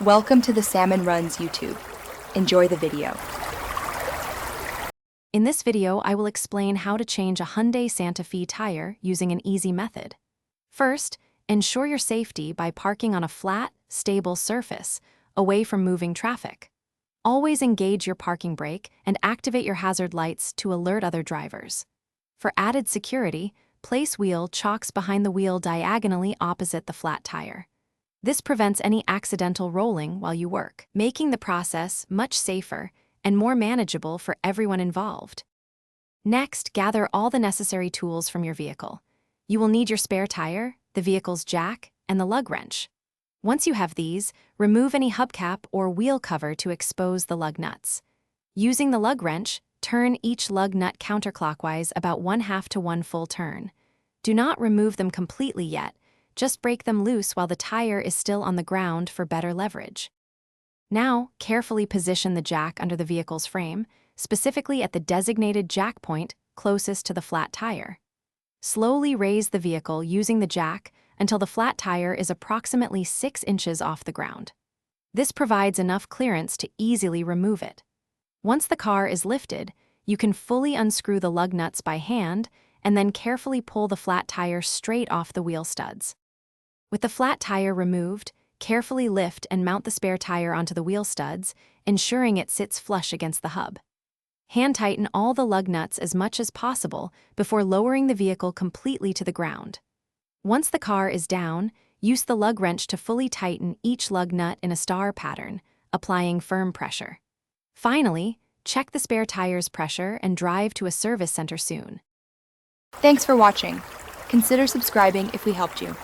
Welcome to the Salmon Runs YouTube. Enjoy the video. In this video, I will explain how to change a Hyundai Santa Fe tire using an easy method. First, ensure your safety by parking on a flat, stable surface, away from moving traffic. Always engage your parking brake and activate your hazard lights to alert other drivers. For added security, place wheel chocks behind the wheel diagonally opposite the flat tire. This prevents any accidental rolling while you work, making the process much safer and more manageable for everyone involved. Next, gather all the necessary tools from your vehicle. You will need your spare tire, the vehicle's jack, and the lug wrench. Once you have these, remove any hubcap or wheel cover to expose the lug nuts. Using the lug wrench, turn each lug nut counterclockwise about 1/2 to 1 full turn. Do not remove them completely yet, just break them loose while the tire is still on the ground for better leverage. Now, carefully position the jack under the vehicle's frame, specifically at the designated jack point closest to the flat tire. Slowly raise the vehicle using the jack until the flat tire is approximately 6 inches off the ground. This provides enough clearance to easily remove it. Once the car is lifted, you can fully unscrew the lug nuts by hand and then carefully pull the flat tire straight off the wheel studs. With the flat tire removed, carefully lift and mount the spare tire onto the wheel studs, ensuring it sits flush against the hub. Hand tighten all the lug nuts as much as possible before lowering the vehicle completely to the ground. Once the car is down, use the lug wrench to fully tighten each lug nut in a star pattern, applying firm pressure. Finally, check the spare tire's pressure and drive to a service center soon. Thanks for watching. Consider subscribing if we helped you.